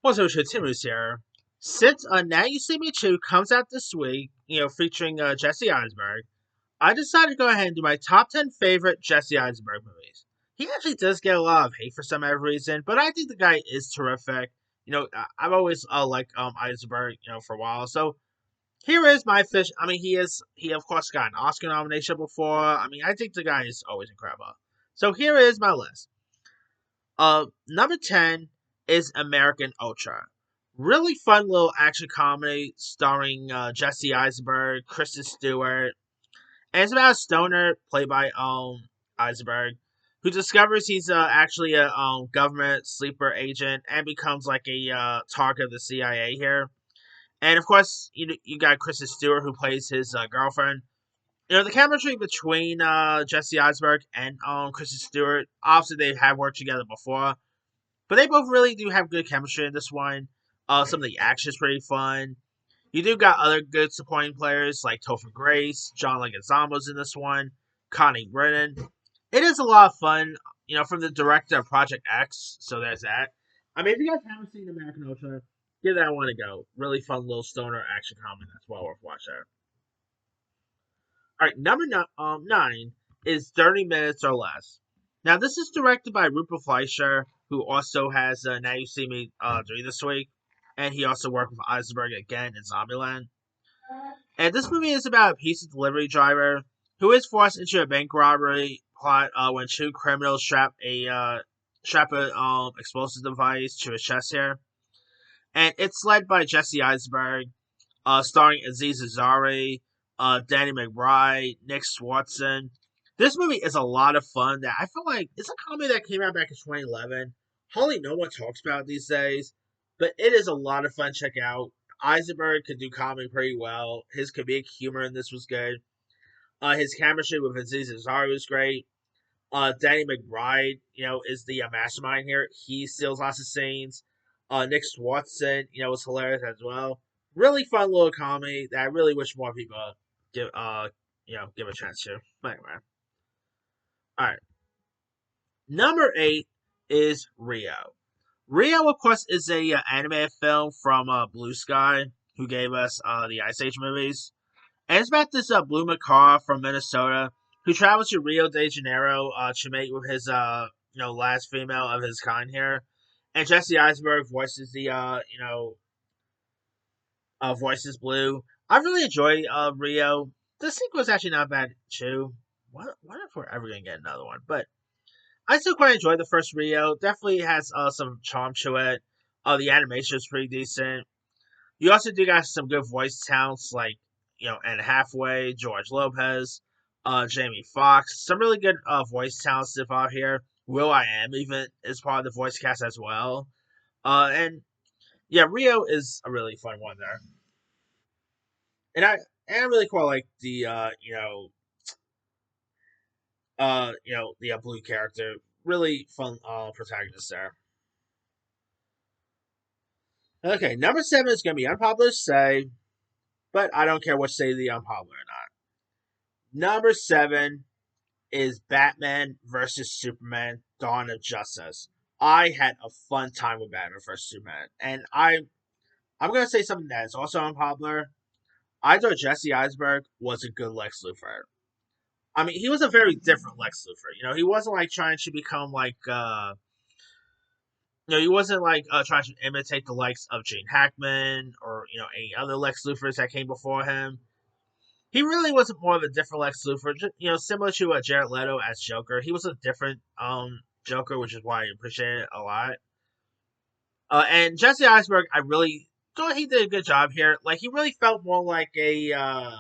What's up, Timmy's here. Since Now You See Me 2 comes out this week, featuring Jesse Eisenberg, I decided to go ahead and do my top 10 favorite Jesse Eisenberg movies. He actually does get a lot of hate for some odd reason, but I think the guy is terrific. I've always liked Eisenberg, for a while. So here is my fish. I mean, he of course got an Oscar nomination before. I mean, I think the guy is always incredible. So here is my list. Number 10 is American Ultra. Really fun little action comedy starring Jesse Eisenberg, Kristen Stewart, and it's about a stoner played by Eisenberg who discovers he's actually a government sleeper agent and becomes like a target of the CIA here. And of course, you got Kristen Stewart who plays his girlfriend. The chemistry between Jesse Eisenberg and Kristen Stewart, obviously they have worked together before, but they both really do have good chemistry in this one. Some of the action's pretty fun. You do got other good supporting players like Topher Grace, John Leguizamo's in this one, Connie Brennan. It is a lot of fun, from the director of Project X, so there's that. I mean, if you guys haven't seen American Ultra, give that one a go. Really fun little stoner action comedy that's well worth watching. Alright, number 9 is 30 Minutes or Less. Now, this is directed by Rupert Fleischer, who also has Now You See Me 3 this week, and he also worked with Eisenberg again in Zombieland. And this movie is about a pizza delivery driver who is forced into a bank robbery plot when two criminals strap a explosive device to his chest here. And it's led by Jesse Eisenberg, starring Aziz Ansari, Danny McBride, Nick Swartzen. This movie is a lot of fun. That I feel like it's a comedy that came out back in 2011. Hardly no one talks about it these days, but it is a lot of fun. Check out. Eisenberg could do comedy pretty well. His comedic humor in this was good. His chemistry with Aziz Ansari was great. Danny McBride, is the mastermind here. He steals lots of scenes. Nick Swartzen, was hilarious as well. Really fun little comedy that I really wish more people give a chance to. Anyway, all right. Number 8 is Rio. Rio, of course, is a animated film from Blue Sky, who gave us the Ice Age movies. And it's about this Blue Macaw from Minnesota who travels to Rio de Janeiro to mate with his last female of his kind here. And Jesse Eisenberg voices the voices Blue. I really enjoy Rio. The sequel is actually not bad too. What if we're ever gonna get another one? But I still quite enjoyed the first Rio. Definitely has some charm to it. The animation is pretty decent. You also do got some good voice talents like Anne Hathaway, George Lopez, Jamie Foxx. Some really good voice talents involved here. Will I Am even is part of the voice cast as well. And yeah, Rio is a really fun one there. And I really quite like the the blue character. Really fun protagonist there. Okay, number 7 is gonna be unpopular to say, but I don't care what say the unpopular or not. Number 7 is Batman versus Superman: Dawn of Justice. I had a fun time with Batman versus Superman, and I'm gonna say something that is also unpopular. I thought Jesse Eisenberg was a good Lex Luthor. I mean, he was a very different Lex Luthor. He wasn't like trying to become like he wasn't like trying to imitate the likes of Gene Hackman or any other Lex Luthors that came before him. He really was more of a different Lex Luthor, similar to Jared Leto as Joker. He was a different Joker, which is why I appreciate it a lot. And Jesse Eisenberg, I really thought he did a good job here. Like he really felt more like an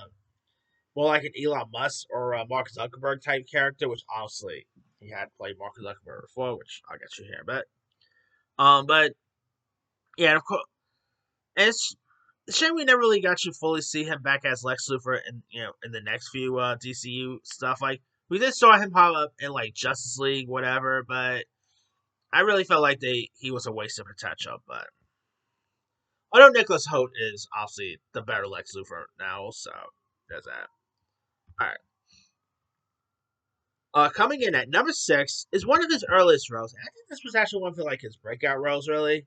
Elon Musk or a Mark Zuckerberg type character, which obviously he had played Mark Zuckerberg before, which I'll get you here, but yeah, of course, and it's a shame we never really got to fully see him back as Lex Luthor in the next few DCU stuff. Like we did saw him pop up in like Justice League, whatever, but I really felt like he was a waste of potential. But although Nicholas Hoult is obviously the better Lex Luthor now, so there's that. All right. Coming in at number 6 is one of his earliest roles. I think this was actually one of like his breakout roles, really.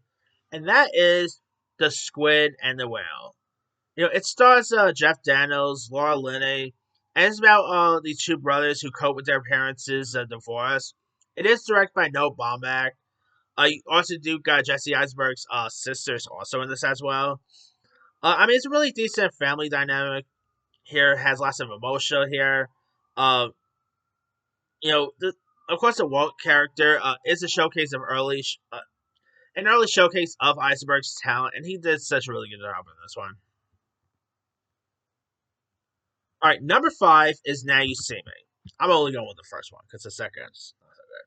and that is The Squid and the Whale. It stars Jeff Daniels, Laura Linney, and it's about these two brothers who cope with their parents' divorce. It is directed by Noah Baumbach. You also do got Jesse Eisenberg's sisters also in this as well. It's a really decent family dynamic here. It has lots of emotion here. Uh, the, of course, the Walt character is a showcase of an early showcase of Eisenberg's talent, and he did such a really good job in this one. All right, number five is Now You See Me. I'm only going with the first one because the second is not so good.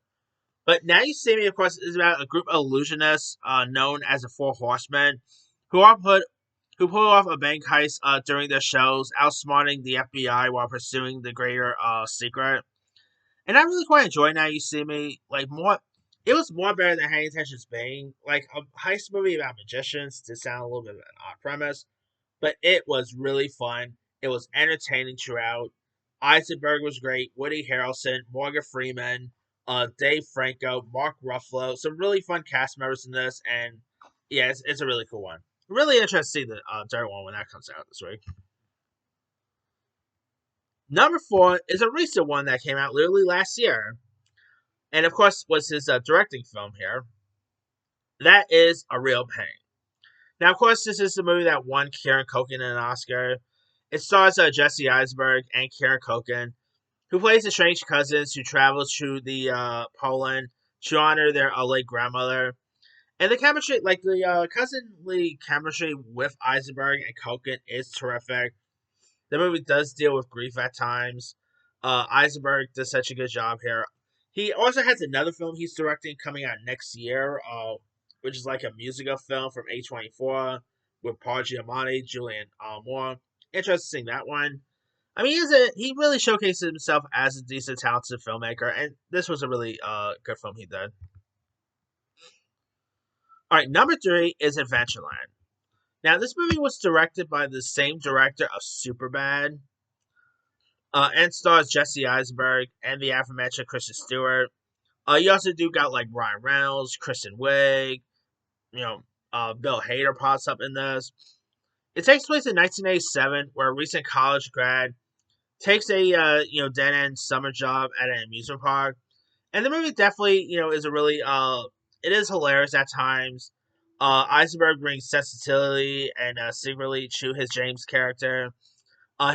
But Now You See Me, of course, is about a group of illusionists known as the Four Horsemen who are put who pull off a bank heist during their shows, outsmarting the FBI while pursuing the greater secret. And I really quite enjoy Now You See Me. It was more better than High Intentions Bane. Like a heist movie about magicians to sound a little bit of an odd premise, but it was really fun. It was entertaining throughout. Eisenberg was great. Woody Harrelson, Morgan Freeman, Dave Franco, Mark Ruffalo. Some really fun cast members in this, and yeah, it's a really cool one. Really interested to see the third one when that comes out this week. Number four is a recent one that came out literally last year, and of course was his directing film here. That is A Real Pain. Now, of course, this is the movie that won Kieran Culkin an Oscar. It stars Jesse Eisenberg and Kieran Culkin, who plays the strange cousins who travel to the Poland to honor their late grandmother. And the chemistry, like the cousinly chemistry with Eisenberg and Culkin, is terrific. The movie does deal with grief at times. Eisenberg does such a good job here. He also has another film he's directing coming out next year, which is like a musical film from A24 with Paul Giamatti, Julian Moore. Interesting that one. He really showcases himself as a decent, talented filmmaker, and this was a really good film he did. All right, number three is Adventureland. Now, this movie was directed by the same director of Superbad, and stars Jesse Eisenberg and the aforementioned Kristen Stewart. You also do got like Ryan Reynolds, Kristen Wiig, you know, Bill Hader pops up in this. It takes place in 1987, where a recent college grad takes a dead end summer job at an amusement park, and the movie definitely is a really it is hilarious at times. Eisenberg brings sensitivity and secretly to his James character.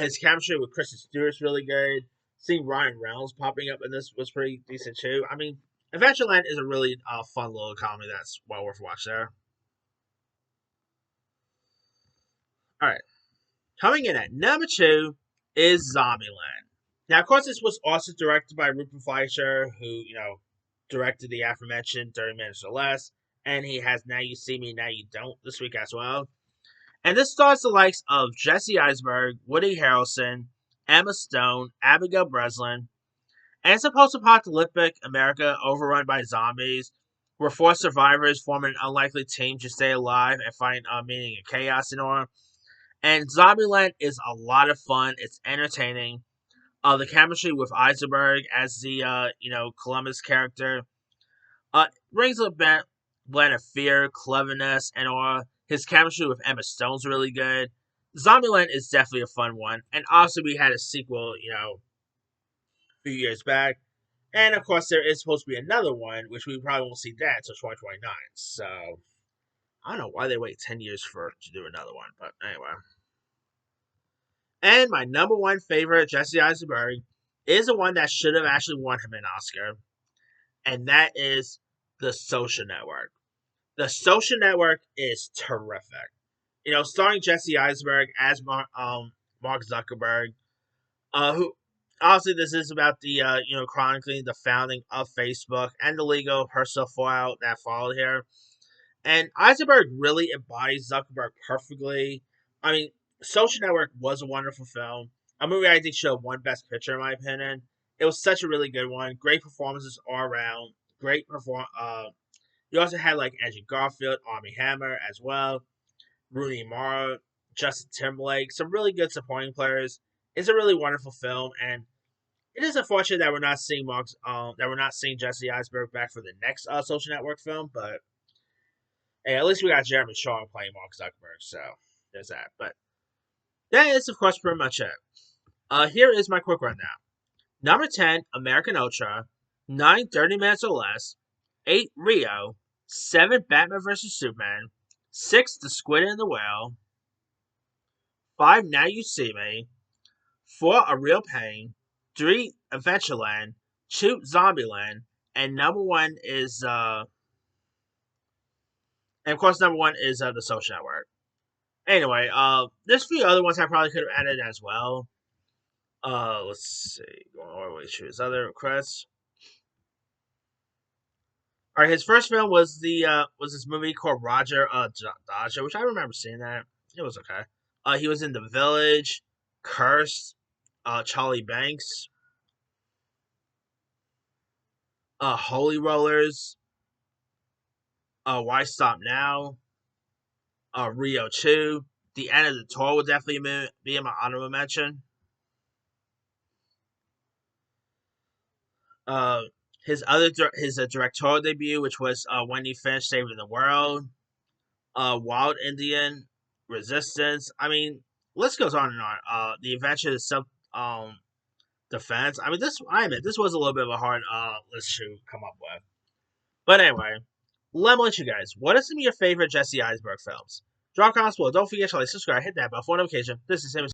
His chemistry with Kristen Stewart's really good. Seeing Ryan Reynolds popping up in this was pretty decent too. Adventureland is a really fun little comedy that's well worth watching there. All right, coming in at number two is Zombieland. Now, of course, this was also directed by Rupert Fleischer, who directed the aforementioned 30 Minutes or Less, and he has Now You See Me, Now You Don't this week as well. And this stars the likes of Jesse Eisenberg, Woody Harrelson, Emma Stone, Abigail Breslin, and it's a post-apocalyptic America overrun by zombies, where four survivors form an unlikely team to stay alive and find meaning in chaos and all. And Zombieland is a lot of fun. It's entertaining. The chemistry with Eisenberg as the Columbus character brings a blend of fear, cleverness, and all. His chemistry with Emma Stone's really good. Zombieland is definitely a fun one, and also we had a sequel, a few years back, and of course there is supposed to be another one, which we probably won't see that until 2029. So I don't know why they wait 10 years for to do another one, but anyway. And my number one favorite Jesse Eisenberg is the one that should have actually won him an Oscar, and that is The Social Network. The Social Network is terrific. Starring Jesse Eisenberg as Mark Zuckerberg, who obviously this is about the chronicling the founding of Facebook and the legal personal fallout that followed here. And Eisenberg really embodies Zuckerberg perfectly. I mean, Social Network was a wonderful film. A movie I think should have won Best Picture in my opinion. It was such a really good one. Great performances all around. Great perform. You also had like Andrew Garfield, Armie Hammer as well, Rooney Mara, Justin Timberlake, some really good supporting players. It's a really wonderful film, and it is unfortunate that we're not seeing Jesse Eisenberg back for the next Social Network film, but Hey, at least we got Jeremy Shaw playing Mark Zuckerberg, so there's that. But that is, of course, pretty much it. Here is my quick rundown. Number 10, American Ultra. 9, 30 Minutes or Less. 8, Rio. 7, Batman vs. Superman. 6, The Squid and the Whale. 5, Now You See Me. 4, A Real Pain. 3, Adventureland. 2, Zombieland. And number 1 is, and of course, number 1 is The Social Network. Anyway, there's a few other ones I probably could have added as well. Let's see. Going all the way through his other requests. All right, his first film was this movie called Roger Dodger, which I remember seeing that. It was okay. He was in The Village, Cursed, Charlie Banks, Holy Rollers, Why Stop Now, Rio 2. The End of the Tour would definitely be in my honorable mention. Uh, his directorial debut, which was When You Finish Saving the World, Wild Indian, Resistance. I mean, list goes on and on. The Adventures of Self Defense. I mean, this was a little bit of a hard list to come up with. But anyway, let me let you guys. What are some of your favorite Jesse Eisenberg films? Drop comments below. Don't forget to like, subscribe, hit that bell for notification. This is Sam.